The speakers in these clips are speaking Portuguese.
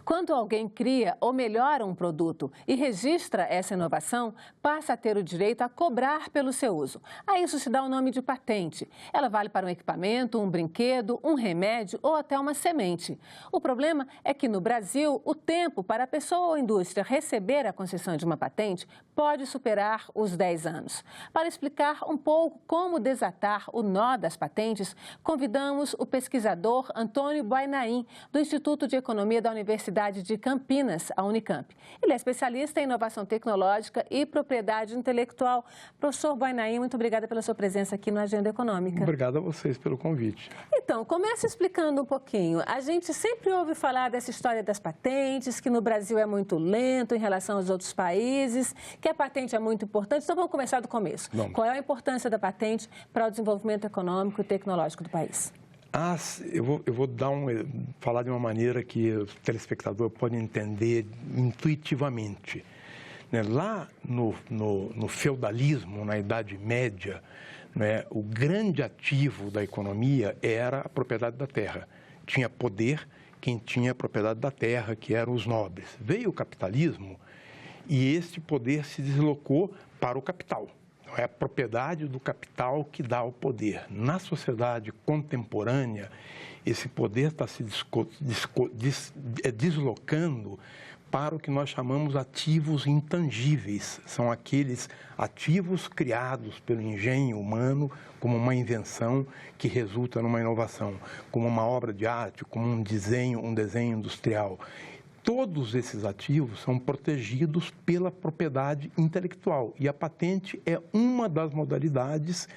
Quando alguém cria ou melhora um produto e registra essa inovação, passa a ter o direito a cobrar pelo seu uso. A isso se dá o nome de patente. Ela vale para um equipamento, um brinquedo, um remédio ou até uma semente. O problema é que no Brasil, o tempo para a pessoa ou indústria receber a concessão de uma patente pode superar os 10 anos. Para explicar um pouco como desatar o nó das patentes, convidamos o pesquisador Antônio Boinain, do Instituto de Economia da Universidade de Campinas, a Unicamp. Ele é especialista em inovação tecnológica e propriedade intelectual. Professor Boinain, muito obrigada pela sua presença aqui no Agenda Econômica. Obrigado a vocês pelo convite. Então, comece explicando um pouquinho. A gente sempre ouve falar dessa história das patentes, que no Brasil é muito lento em relação aos outros países, que a patente é muito importante. Então, vamos começar do começo. Vamos. Qual é a importância da patente para o desenvolvimento econômico e tecnológico do país? Eu vou falar de uma maneira que o telespectador pode entender intuitivamente. Lá no feudalismo, na Idade Média, o grande ativo da economia era a propriedade da terra. Tinha poder quem tinha a propriedade da terra, que eram os nobres. Veio o capitalismo e esse poder se deslocou para o capital. É a propriedade do capital que dá o poder. Na sociedade contemporânea, esse poder está se deslocando para o que nós chamamos ativos intangíveis. São aqueles ativos criados pelo engenho humano como uma invenção que resulta numa inovação, como uma obra de arte, como um desenho industrial. Todos esses ativos são protegidos pela propriedade intelectual e a patente é uma das modalidades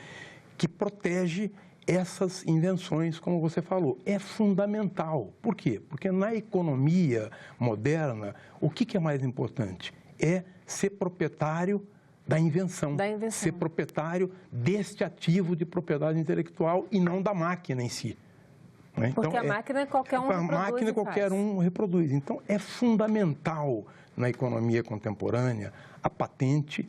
que protege essas invenções, como você falou. É fundamental. Por quê? Porque na economia moderna, o que é mais importante? É ser proprietário da invenção. Ser proprietário deste ativo de propriedade intelectual e não da máquina em si. Porque então, a máquina qualquer um reproduz. A máquina qualquer um reproduz. Então, é fundamental na economia contemporânea a patente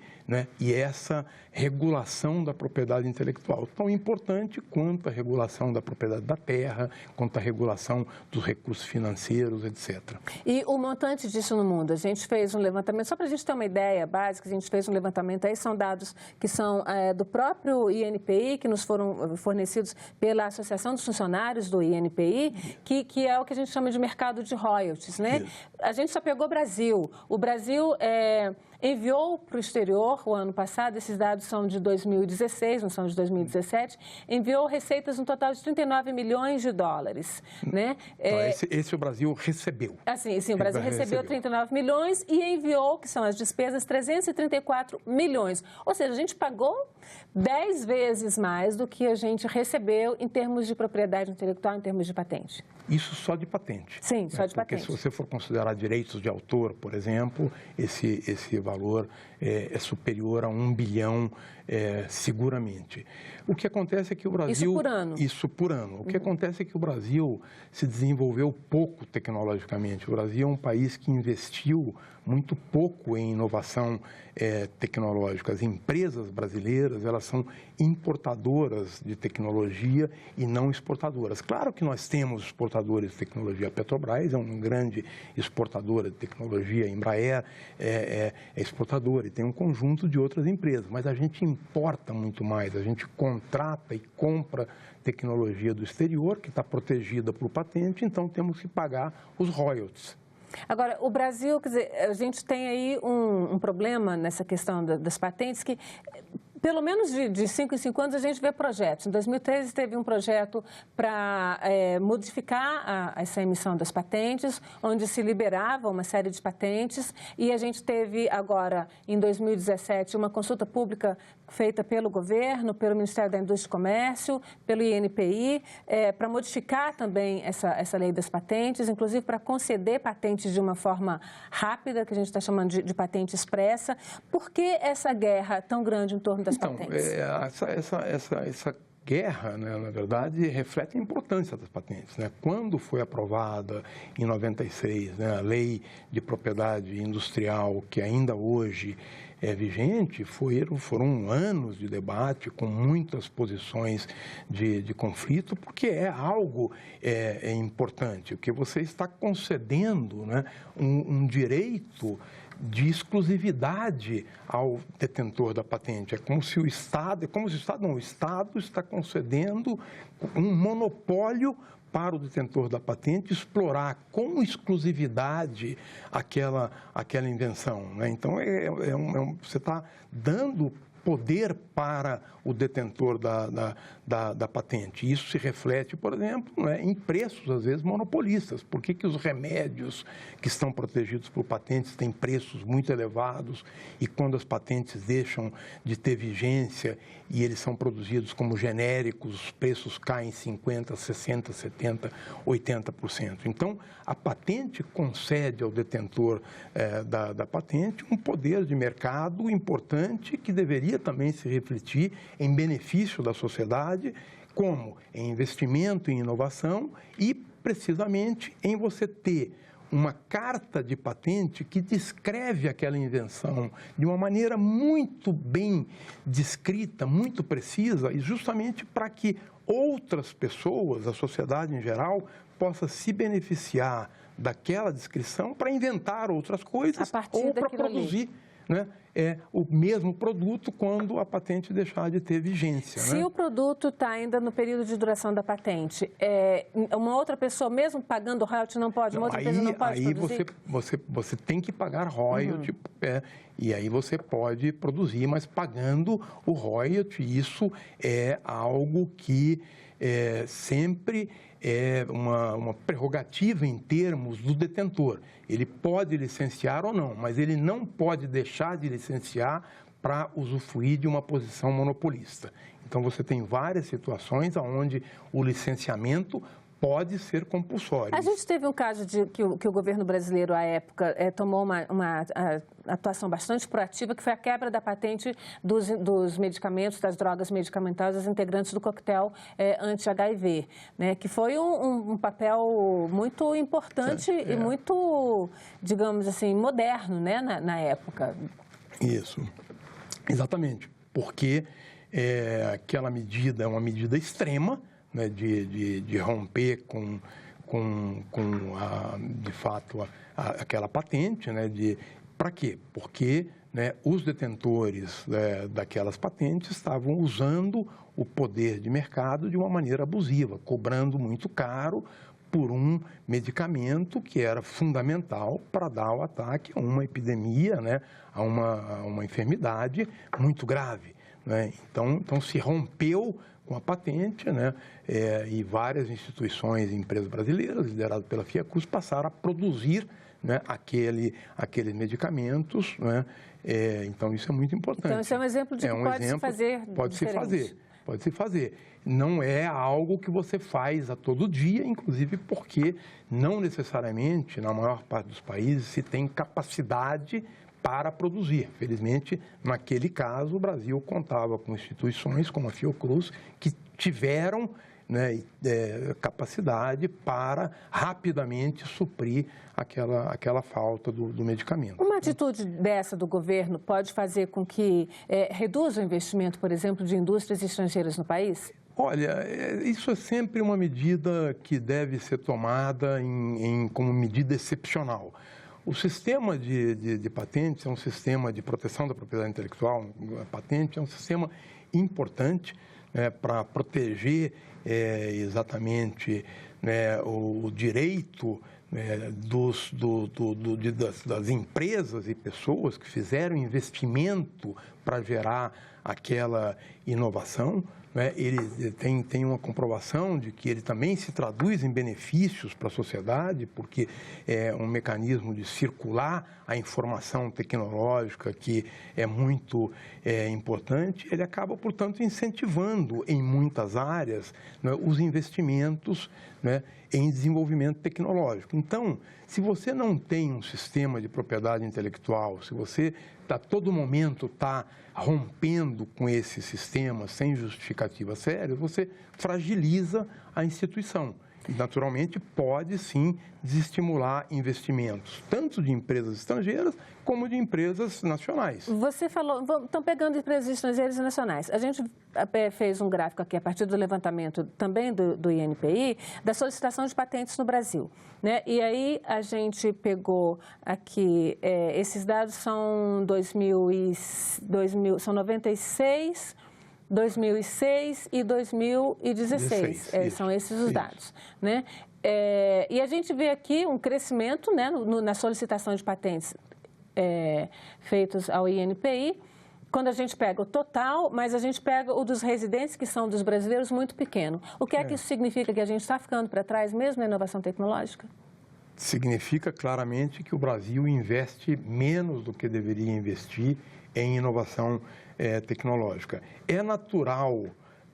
e essa regulação da propriedade intelectual, tão importante quanto a regulação da propriedade da terra, quanto a regulação dos recursos financeiros, etc. E o montante disso no mundo? A gente fez um levantamento, só para a gente ter uma ideia básica, a gente fez um levantamento aí, são dados que são do próprio INPI, que nos foram fornecidos pela Associação dos Funcionários do INPI, que é o que a gente chama de mercado de royalties, né? Isso. A gente só pegou o Brasil. O Brasil enviou para o exterior, o ano passado, esses dados são de 2016, não são de 2017, enviou receitas no total de 39 milhões de dólares. Né? Então, esse o Brasil recebeu. Sim, o Brasil recebeu 39 milhões e enviou, que são as despesas, 334 milhões. Ou seja, a gente pagou 10 vezes mais do que a gente recebeu em termos de propriedade intelectual, em termos de patente. Isso só de patente. Sim, só de patente. Porque se você for considerar direitos de autor, por exemplo, esse valor é superior a 1 bilhão seguramente. O que acontece é que o Brasil... Isso por ano? Isso por ano. O que acontece é que o Brasil se desenvolveu pouco tecnologicamente. O Brasil é um país que investiu muito pouco em inovação tecnológica. As empresas brasileiras, elas são importadoras de tecnologia e não exportadoras. Claro que nós temos exportadores de tecnologia. A Petrobras é uma grande exportadora de tecnologia, a Embraer é exportadora e tem um conjunto de outras empresas, mas a gente importa muito mais, a gente contrata e compra tecnologia do exterior, que está protegida por patente, então temos que pagar os royalties. Agora, o Brasil, quer dizer, a gente tem aí um problema nessa questão das patentes que... Pelo menos de 5 em 5 anos a gente vê projetos. Em 2013 teve um projeto para modificar essa emissão das patentes, onde se liberava uma série de patentes. E a gente teve agora, em 2017, uma consulta pública feita pelo governo, pelo Ministério da Indústria e Comércio, pelo INPI, para modificar também essa lei das patentes, inclusive para conceder patentes de uma forma rápida, que a gente está chamando de patente expressa. Por que essa guerra tão grande em torno das patentes? Essa guerra, na verdade, reflete a importância das patentes. Quando foi aprovada, em 96, a Lei de Propriedade Industrial, que ainda hoje vigente, foram anos de debate com muitas posições de conflito, porque é algo importante, porque você está concedendo, né, um direito de exclusividade ao detentor da patente. É como se o Estado está concedendo um monopólio para o detentor da patente explorar com exclusividade aquela invenção, né? Então, você está dando poder para o detentor da patente. Isso se reflete, por exemplo, né, em preços, às vezes, monopolistas. Por que os remédios que estão protegidos por patentes têm preços muito elevados e quando as patentes deixam de ter vigência e eles são produzidos como genéricos, os preços caem 50%, 60%, 70%, 80%. Então, a patente concede ao detentor da patente um poder de mercado importante que deveria também se refletir em benefício da sociedade, como em investimento em inovação e, precisamente, em você ter uma carta de patente que descreve aquela invenção de uma maneira muito bem descrita, muito precisa, e justamente para que outras pessoas, a sociedade em geral, possa se beneficiar daquela descrição para inventar outras coisas ou para produzir, né, o mesmo produto quando a patente deixar de ter vigência. Se, né, o produto está ainda no período de duração da patente, uma outra pessoa, mesmo pagando royalty, não pode? Uma outra pessoa não pode produzir? Você tem que pagar royalty, e aí você pode produzir, mas pagando o royalty. Isso é algo que sempre é uma prerrogativa em termos do detentor. Ele pode licenciar ou não, mas ele não pode deixar de licenciar para usufruir de uma posição monopolista. Então, você tem várias situações onde o licenciamento pode ser compulsório. A gente teve um caso que o governo brasileiro, à época, tomou uma atuação bastante proativa, que foi a quebra da patente dos medicamentos, das drogas medicamentosas integrantes do coquetel anti-HIV, né? Que foi um papel muito importante e muito, digamos assim, moderno, né? na época. Isso, exatamente, porque aquela medida é uma medida extrema, né, de romper de fato, aquela patente, né, para quê? Porque, né, os detentores daquelas patentes estavam usando o poder de mercado de uma maneira abusiva, cobrando muito caro por um medicamento que era fundamental para dar o ataque a uma epidemia, né, a uma enfermidade muito grave, né? Então se rompeu com a patente, né, e várias instituições e empresas brasileiras, lideradas pela Fiocruz, passaram a produzir, né, aqueles medicamentos, né? Então, isso é muito importante. Então, isso é um exemplo de que pode-se fazer diferente. Pode se fazer. Não é algo que você faz a todo dia, inclusive porque não necessariamente, na maior parte dos países, se tem capacidade para produzir. Felizmente, naquele caso, o Brasil contava com instituições como a Fiocruz, que tiveram, né, capacidade para rapidamente suprir aquela falta do medicamento. Uma atitude dessa do governo pode fazer com que reduza o investimento, por exemplo, de indústrias estrangeiras no país? Olha, isso é sempre uma medida que deve ser tomada como medida excepcional. O sistema de patentes é um sistema de proteção da propriedade intelectual. A patente é um sistema importante, né, para proteger exatamente, né, o direito, né, das empresas e pessoas que fizeram investimento para gerar aquela inovação, né? Ele tem uma comprovação de que ele também se traduz em benefícios para a sociedade, porque é um mecanismo de circular a informação tecnológica que é muito importante. Ele acaba, portanto, incentivando em muitas áreas, né, os investimentos, né, em desenvolvimento tecnológico. Então, se você não tem um sistema de propriedade intelectual, se você a todo momento está rompendo com esse sistema sem justificativa séria, você fragiliza a instituição. E, naturalmente, pode sim desestimular investimentos, tanto de empresas estrangeiras como de empresas nacionais. Você falou, estão pegando empresas estrangeiras e nacionais. A gente fez um gráfico aqui a partir do levantamento também do INPI, da solicitação de patentes no Brasil, né? E aí a gente pegou aqui, esses dados são 2000, são 96, 2006 e 2016, são esses os dados, né? E a gente vê aqui um crescimento, né, na solicitação de patentes feitos ao INPI, quando a gente pega o total, mas a gente pega o dos residentes, que são dos brasileiros, muito pequeno. O que é que isso significa? Que a gente está ficando para trás mesmo na inovação tecnológica? Significa claramente que o Brasil investe menos do que deveria investir em inovação tecnológica. É natural,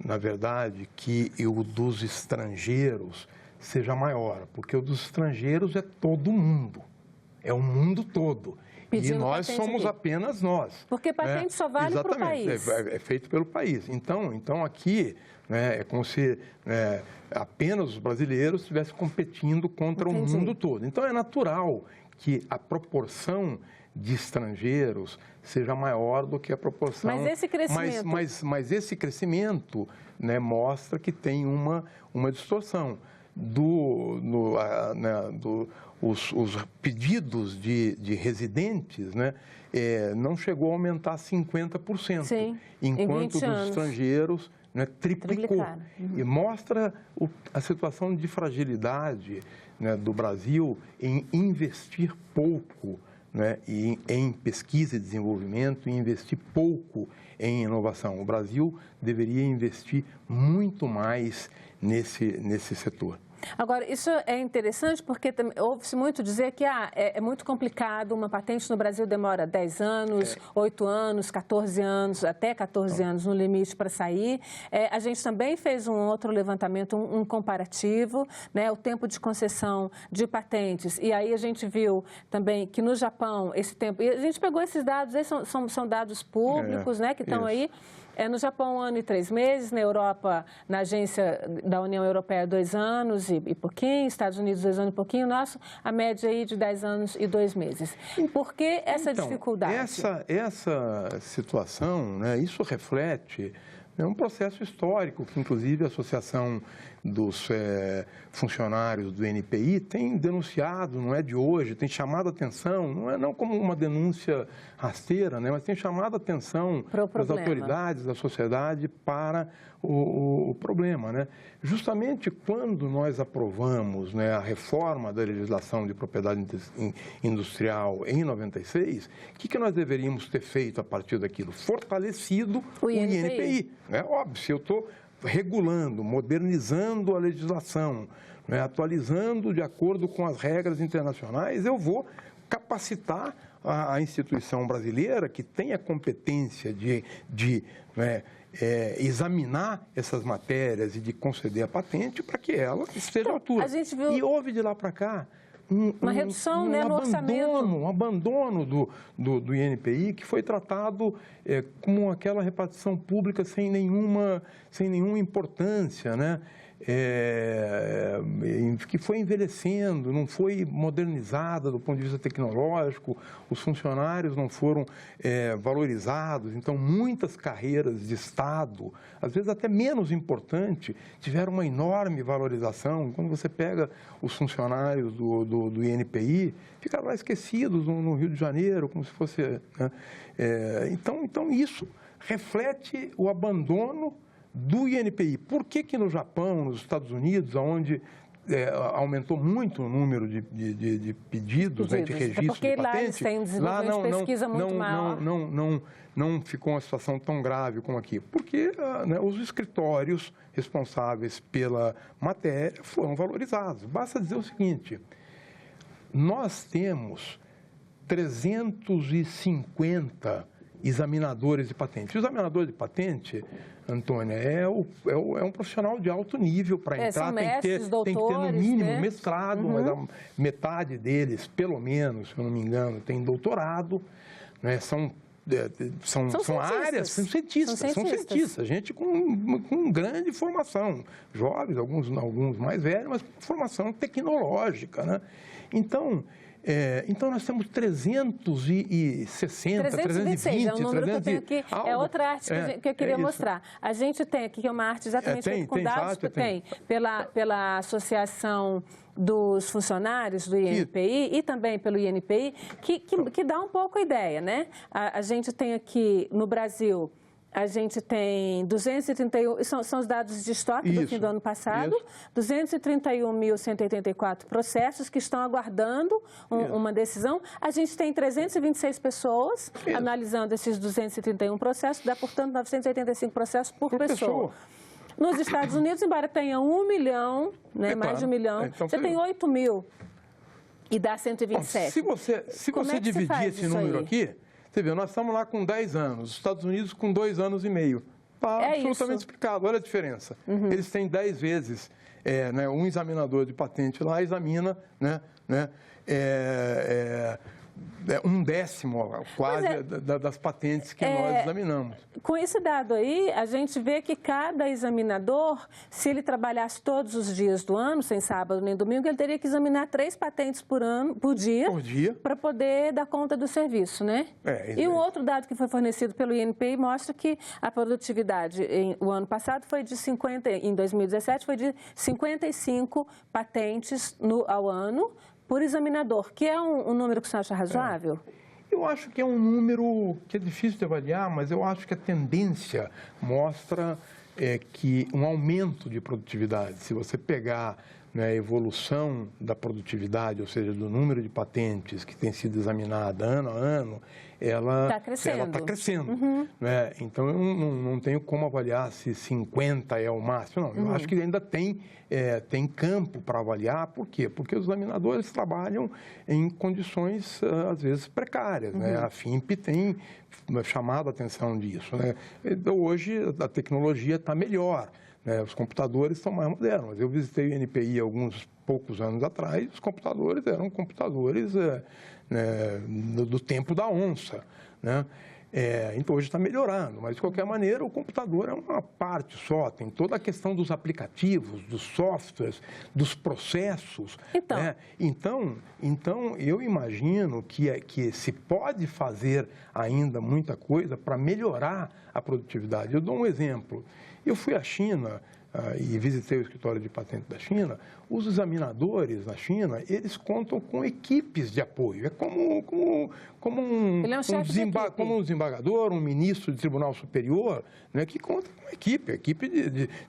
na verdade, que o dos estrangeiros seja maior, porque o dos estrangeiros é todo mundo, é o mundo todo. Pedindo e nós somos aqui apenas nós. Porque patente só vale para o país. É feito pelo país. Então aqui, né, é como se apenas os brasileiros estivessem competindo contra o mundo todo. Então é natural que a proporção de estrangeiros seja maior do que a proporção. Mas esse crescimento... Mas esse crescimento, né, mostra que tem uma distorção. Os pedidos de residentes, né, não chegou a aumentar 50%, sim, enquanto os estrangeiros, né, triplicou. E mostra a situação de fragilidade, né, do Brasil em investir pouco, né, em pesquisa e desenvolvimento, e investir pouco em inovação. O Brasil deveria investir muito mais nesse setor. Agora, isso é interessante porque ouve-se muito dizer que é muito complicado, uma patente no Brasil demora 10 anos, 8 anos, 14 anos, até 14 anos no limite para sair. A gente também fez um outro levantamento, um comparativo, né, o tempo de concessão de patentes, e aí a gente viu também que no Japão esse tempo, e a gente pegou esses dados, aí são dados públicos, né, que estão aí. No Japão, 1 ano e 3 meses, na Europa, na agência da União Europeia, 2 anos e pouquinho, Estados Unidos, 2 anos e pouquinho, nosso, a média aí de 10 anos e 2 meses. Por que essa dificuldade? Essa situação, né, isso reflete um processo histórico que, inclusive, a Associação dos Funcionários do INPI tem denunciado, não é de hoje, tem chamado a atenção, não como uma denúncia rasteira, né, mas tem chamado a atenção das autoridades, da sociedade para o problema, né? Justamente quando nós aprovamos, né, a reforma da legislação de propriedade industrial em 96, o que nós deveríamos ter feito a partir daquilo? Fortalecido o INPI. É óbvio, se eu estou regulando, modernizando a legislação, né, atualizando de acordo com as regras internacionais, eu vou capacitar a instituição brasileira que tem a competência de examinar essas matérias e de conceder a patente para que ela esteja à altura. E houve de lá para cá uma redução, né, no orçamento. Um abandono do INPI, que foi tratado como aquela repartição pública sem nenhuma importância, né? Que foi envelhecendo, não foi modernizada do ponto de vista tecnológico, os funcionários não foram valorizados, então muitas carreiras de Estado, às vezes até menos importante, tiveram uma enorme valorização. Quando você pega os funcionários do INPI, ficaram lá esquecidos no Rio de Janeiro, como se fosse... Né? Então isso reflete o abandono do INPI. Por que no Japão, nos Estados Unidos, onde aumentou muito o número de pedidos, né, de registro porque de patente, lá eles têm um desenvolvimento de pesquisa muito maior. Não ficou uma situação tão grave como aqui, porque né, os escritórios responsáveis pela matéria foram valorizados. Basta dizer o seguinte, nós temos 350 examinadores de patente. O examinador de patente, Antônia, é um profissional de alto nível para entrar, tem que ter no mínimo, né, mestrado, mas a metade deles, pelo menos, se eu não me engano, tem doutorado, né, são são áreas, são cientistas, gente com grande formação, jovens, alguns mais velhos, mas formação tecnológica, né? Então nós temos 360, 320, é um número que eu tenho aqui, é outra arte que eu queria mostrar. A gente tem aqui, que é uma arte exatamente feita com dados que tem pela Associação dos Funcionários do INPI e também pelo INPI, que dá um pouco a ideia, né? A gente tem aqui no Brasil, a gente tem 231, são os dados de estoque do fim do ano passado, 231.184 processos que estão aguardando uma decisão. A gente tem 326 pessoas analisando esses 231 processos, dá, portanto, 985 processos por pessoa. Nos Estados Unidos, embora tenha 1 milhão, né, mais de 1 milhão, então, você tem 8 mil e dá 127. Bom, se você dividir esse número aqui, você vê, nós estamos lá com 10 anos, os Estados Unidos com 2 anos e meio. Está absolutamente explicado, olha a diferença. Eles têm 10 vezes, um examinador de patente lá examina, um décimo quase das patentes que nós examinamos. Com esse dado aí, a gente vê que cada examinador, se ele trabalhasse todos os dias do ano, sem sábado nem domingo, ele teria que examinar 3 patentes por dia, para poder dar conta do serviço, né? E um outro dado que foi fornecido pelo INPI mostra que a produtividade o ano passado foi de em 2017 foi de 55 patentes ao ano, por examinador, que é um número que você acha razoável? Eu acho que é um número que é difícil de avaliar, mas eu acho que a tendência mostra que um aumento de produtividade. Se você pegar a evolução da produtividade, ou seja, do número de patentes que tem sido examinada ano a ano, ela está crescendo. Né? Então, eu não tenho como avaliar se 50 é o máximo. Não, eu acho que ainda tem campo para avaliar. Por quê? Porque os examinadores trabalham em condições, às vezes, precárias. Né? A FINP tem chamado a atenção disso. Né? Então, hoje, a tecnologia está melhor. Os computadores são mais modernos. Eu visitei o INPI alguns poucos anos atrás, os computadores eram computadores do tempo da onça. Né? Então, hoje está melhorando, mas, de qualquer maneira, o computador é uma parte só. Tem toda a questão dos aplicativos, dos softwares, dos processos. Então, eu imagino que se pode fazer ainda muita coisa para melhorar a produtividade. Eu dou um exemplo. Eu fui à China e visitei o escritório de patente da China. Os examinadores na China, eles contam com equipes de apoio. É como um desembargador, um ministro de tribunal superior, né, que conta com uma equipe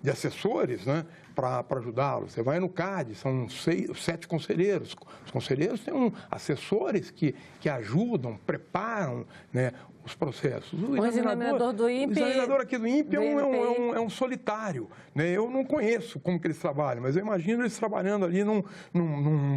de assessores, né, para ajudá-lo. Você vai no CAD, são 7 conselheiros. Os conselheiros têm assessores que ajudam, preparam, né, os processos. O examinador do INPI... O examinador aqui do INPI é um solitário. Né? Eu não conheço como que eles trabalham, mas eu imagino eles trabalhando ali num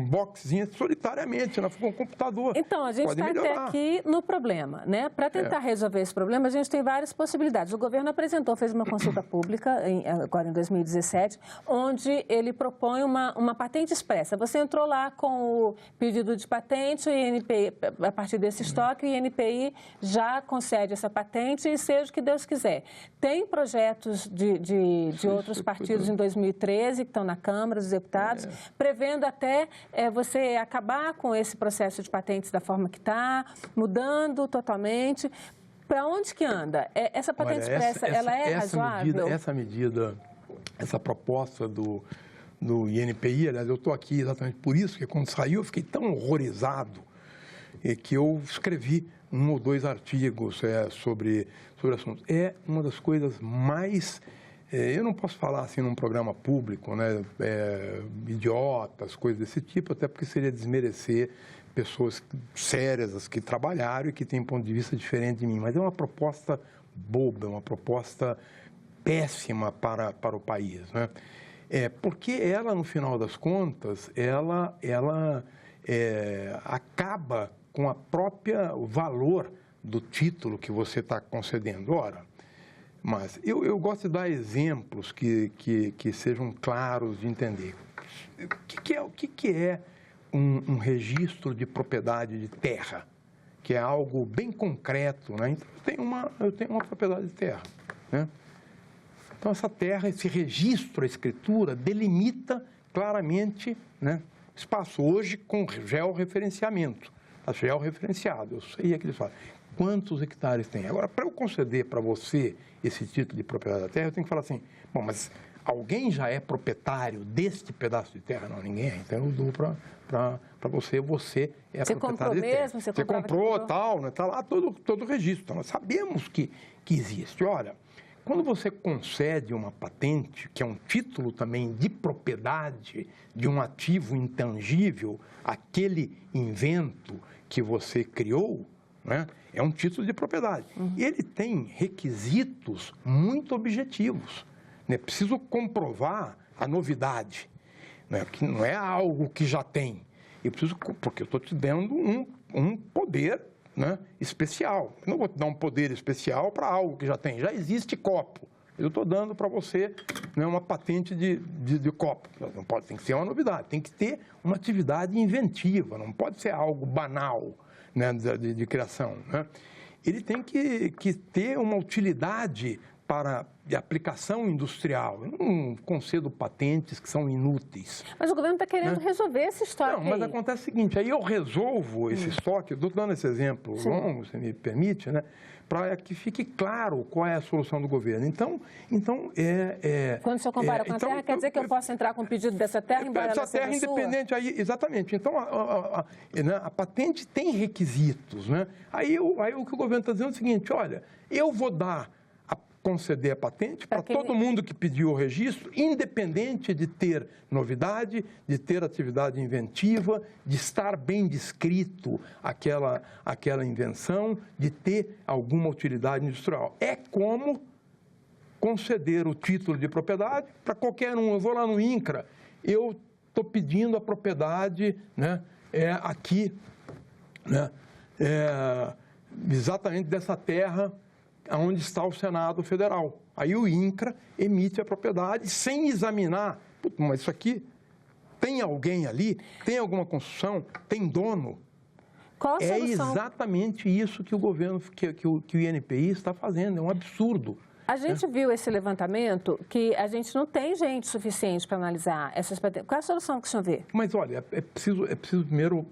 boxzinho solitariamente, com um computador. Então, a gente está até aqui no problema. Né? Para tentar resolver esse problema, a gente tem várias possibilidades. O governo fez uma consulta pública, agora em 2017, onde ele propõe uma patente expressa. Você entrou lá com o pedido de patente, o INPI, a partir desse estoque, o INPI já concede essa patente e seja o que Deus quiser. Tem projetos de outros partidos em 2013 que estão na Câmara dos Deputados, prevendo até você acabar com esse processo de patentes da forma que está, mudando totalmente. Para onde que anda? Essa patente expressa, ela é razoável? Essa proposta do INPI, aliás, eu estou aqui exatamente por isso, que quando saiu eu fiquei tão horrorizado que eu escrevi 1 ou 2 artigos sobre o assunto. É uma das coisas mais... eu não posso falar assim num programa público, né, idiotas, coisas desse tipo, até porque seria desmerecer pessoas sérias, as que trabalharam e que têm um ponto de vista diferente de mim. Mas é uma proposta boba, uma proposta péssima para o país. Né? Porque ela, no final das contas, ela acaba com o valor do título que você está concedendo. Ora, mas eu gosto de dar exemplos que sejam claros de entender. O que é um registro de propriedade de terra? que é algo bem concreto, né? Então, eu tenho uma propriedade de terra, né? Então, essa terra, esse registro, a escritura, delimita claramente, né, espaço. Hoje, com georreferenciamento, georreferenciado, eu sei aquilo que fala. Quantos hectares tem? Agora, para eu conceder para você esse título de propriedade da terra, eu tenho que falar assim, bom, mas alguém já é proprietário deste pedaço de terra? Não, ninguém é. Então, eu dou para você é você proprietário de terra. Você comprou, tal, né? Está lá todo o registro. Então, nós sabemos que existe. Olha, quando você concede uma patente, que é um título também de propriedade de um ativo intangível, aquele invento que você criou, né, é um título de propriedade. E ele tem requisitos muito objetivos. Né? Preciso comprovar a novidade, né, que não é algo que já tem. Porque eu estou te dando um poder, né, especial. Eu não vou te dar um poder especial para algo que já tem. Já existe copo. Eu estou dando para você, né, uma patente de copo. Não pode, tem que ser uma novidade. Tem que ter uma atividade inventiva. Não pode ser algo banal, né, de criação. Né? Ele tem que ter uma utilidade de aplicação industrial. Eu não concedo patentes que são inúteis. Mas o governo está querendo, né, resolver esse estoque. Não, mas acontece o seguinte, aí eu resolvo esse estoque, estou dando esse exemplo longo, se me permite, né, para que fique claro qual é a solução do governo. Então quando o senhor compara com a terra, quer dizer que eu posso entrar com o pedido dessa terra, embora ela seja independente, aí, exatamente. Então, a patente tem requisitos, né? Aí o que o governo está dizendo é o seguinte, olha, eu vou conceder a patente para todo mundo que pediu o registro, independente de ter novidade, de ter atividade inventiva, de estar bem descrito aquela invenção, de ter alguma utilidade industrial. É como conceder o título de propriedade para qualquer um. Eu vou lá no INCRA, eu estou pedindo a propriedade, né, aqui, né, exatamente dessa terra onde está o Senado Federal. Aí o INCRA emite a propriedade sem examinar. Mas isso aqui, tem alguém ali? Tem alguma construção? Tem dono? Qual a solução? É exatamente isso que o governo, que o INPI está fazendo. É um absurdo. A gente viu esse levantamento que a gente não tem gente suficiente para analisar essas patentes. Qual é a solução que o senhor vê? Mas, olha, é preciso primeiro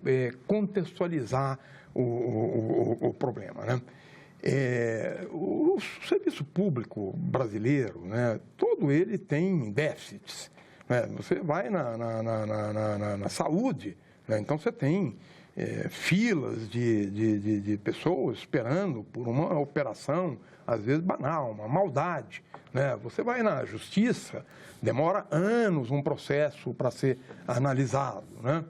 contextualizar o problema, né? O serviço público brasileiro, né, todo ele tem déficits. Né? Você vai na saúde, né? Então você tem filas de pessoas esperando por uma operação, às vezes banal, uma maldade. Né? Você vai na justiça, demora anos um processo para ser analisado. Né?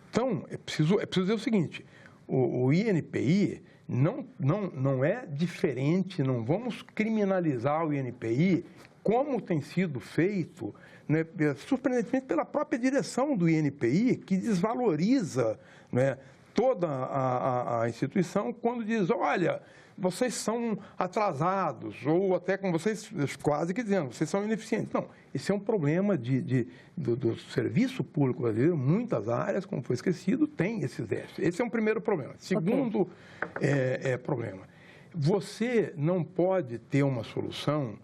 Então, é preciso dizer o seguinte, o INPI não é diferente, não vamos criminalizar o INPI como tem sido feito, né, surpreendentemente pela própria direção do INPI, que desvaloriza, né, toda a instituição quando diz, olha, vocês são atrasados, ou até como vocês quase que dizendo, vocês são ineficientes. Não, esse é um problema do serviço público brasileiro, muitas áreas, como foi esquecido, tem esses déficits. Esse é um primeiro problema. Segundo problema, você não pode ter uma solução,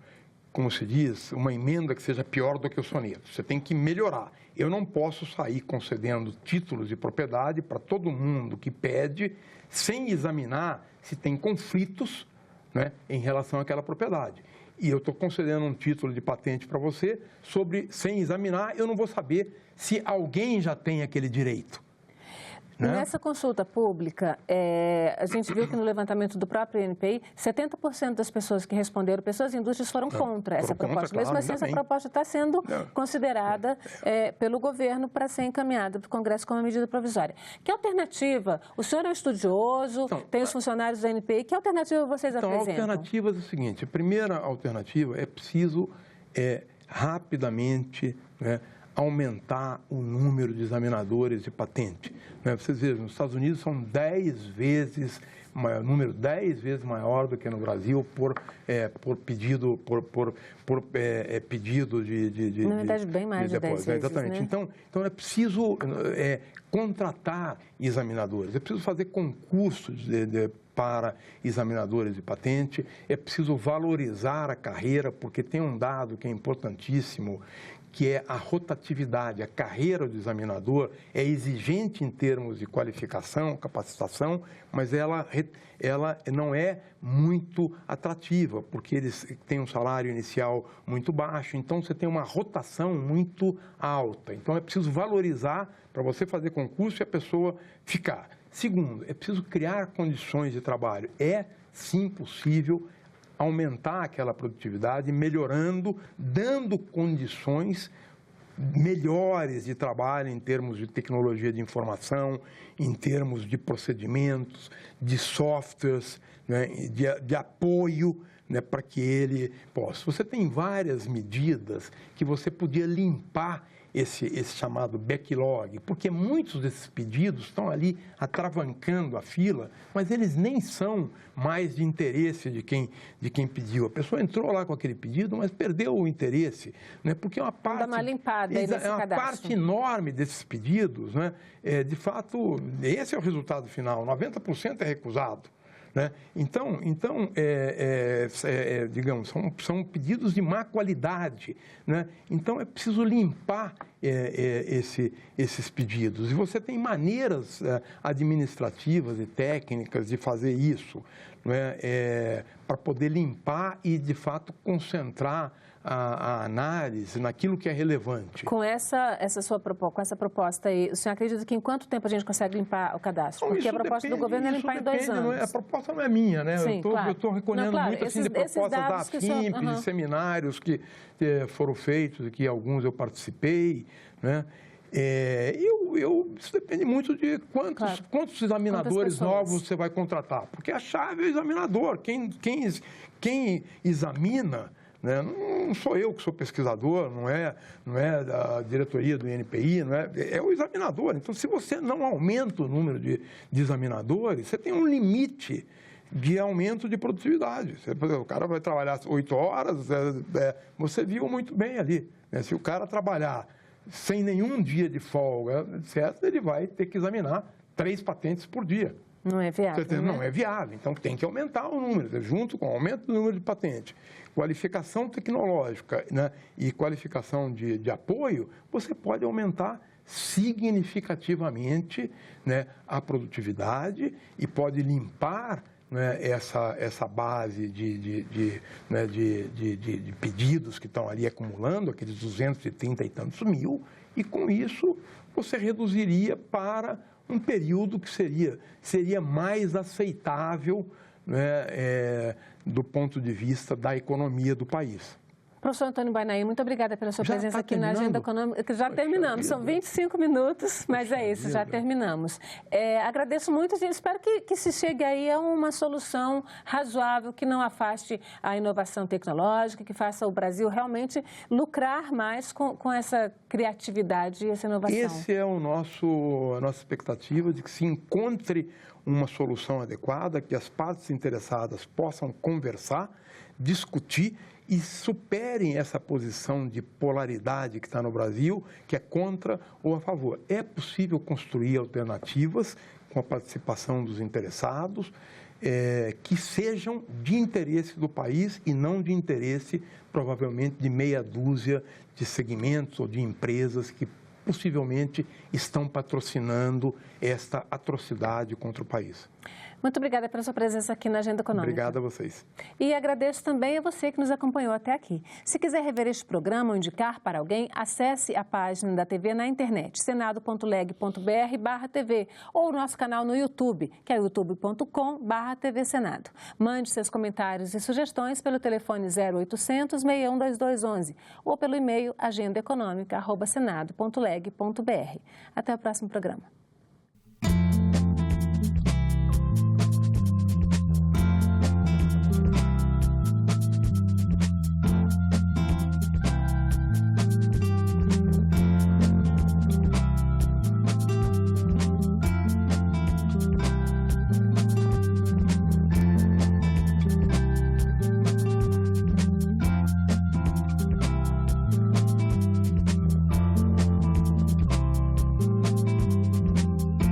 como se diz, uma emenda que seja pior do que o soneto. Você tem que melhorar. Eu não posso sair concedendo títulos de propriedade para todo mundo que pede, sem examinar se tem conflitos, né, em relação àquela propriedade. E eu estou concedendo um título de patente para você, sem examinar, eu não vou saber se alguém já tem aquele direito. Né? Nessa consulta pública, a gente viu que no levantamento do próprio INPI, 70% das pessoas que responderam, pessoas e indústrias, foram contra essa proposta. Mesmo assim, essa proposta está sendo considerada pelo governo para ser encaminhada para o Congresso como uma medida provisória. Que alternativa? O senhor é um estudioso, tem os funcionários da INPI, que alternativa vocês apresentam? A alternativa é o seguinte, a primeira alternativa é preciso rapidamente, né, aumentar o número de examinadores de patente. Vocês vejam, nos Estados Unidos são 10 vezes número 10 vezes maior do que no Brasil por pedido, pedido de na verdade, bem mais de 10 vezes, exatamente. Né? Então, é preciso contratar examinadores, é preciso fazer concursos para examinadores de patente, é preciso valorizar a carreira, porque tem um dado que é importantíssimo, que é a rotatividade. A carreira do examinador é exigente em termos de qualificação, capacitação, mas ela não é muito atrativa, porque eles têm um salário inicial muito baixo, então você tem uma rotação muito alta. Então é preciso valorizar para você fazer concurso e a pessoa ficar. Segundo, é preciso criar condições de trabalho. É, sim, possível aumentar aquela produtividade, melhorando, dando condições melhores de trabalho em termos de tecnologia de informação, em termos de procedimentos, de softwares, né, de apoio, né, para que ele possa. Você tem várias medidas que você podia limpar esse chamado backlog, porque muitos desses pedidos estão ali atravancando a fila, mas eles nem são mais de interesse de quem pediu. A pessoa entrou lá com aquele pedido, mas perdeu o interesse, né? Porque é uma parte... Dá uma limpada aí nesse cadastro. Parte enorme desses pedidos, né? De fato, esse é o resultado final, 90% é recusado. Né? Então digamos, são pedidos de má qualidade. Né? Então, é preciso limpar esses pedidos. E você tem maneiras administrativas e técnicas de fazer isso, né? Para poder limpar e, de fato, concentrar a análise naquilo que é relevante. Com essa proposta aí, o senhor acredita que em quanto tempo a gente consegue limpar o cadastro? Porque a proposta do governo é limpar em 2 anos. A proposta não é minha, né? Sim, eu estou recolhendo muito assim, de propostas da AFIMP, de seminários que foram feitos e que alguns eu participei, né? Isso depende muito de quantos examinadores novos você vai contratar, porque a chave é o examinador. Quem examina, né? Não sou eu que sou pesquisador, não é da diretoria do INPI, é o examinador. Então, se você não aumenta o número de examinadores, você tem um limite de aumento de produtividade. O cara vai trabalhar 8 horas, você viu muito bem ali, né? Se o cara trabalhar sem nenhum dia de folga, certo, ele vai ter que examinar 3 patentes por dia. Não é viável, Não é viável, então tem que aumentar o número, junto com o aumento do número de patente, qualificação tecnológica, né, e qualificação de apoio, você pode aumentar significativamente, né, a produtividade e pode limpar, né, essa base de pedidos que estão ali acumulando, aqueles 230 e tantos mil, e com isso você reduziria para um período que seria mais aceitável, né, do ponto de vista da economia do país. Professor Antônio Bainaí, muito obrigada pela sua presença aqui na Agenda Econômica. Já terminamos, são 25 minutos, mas é isso, já terminamos. Agradeço muito e espero que se chegue aí a uma solução razoável, que não afaste a inovação tecnológica, que faça o Brasil realmente lucrar mais com essa criatividade e essa inovação. Essa é a nossa expectativa, de que se encontre uma solução adequada, que as partes interessadas possam conversar, discutir e superem essa posição de polaridade que está no Brasil, que é contra ou a favor. É possível construir alternativas com a participação dos interessados, que sejam de interesse do país e não de interesse, provavelmente, de meia dúzia de segmentos ou de empresas que possivelmente estão patrocinando esta atrocidade contra o país. Muito obrigada pela sua presença aqui na Agenda Econômica. Obrigado a vocês. E agradeço também a você que nos acompanhou até aqui. Se quiser rever este programa ou indicar para alguém, acesse a página da TV na internet, senado.leg.br/TV, ou o nosso canal no YouTube, que é youtube.com/TV Senado. Mande seus comentários e sugestões pelo telefone 0800 61 2211 ou pelo e-mail agendaeconomica@senado.leg.br. Até o próximo programa.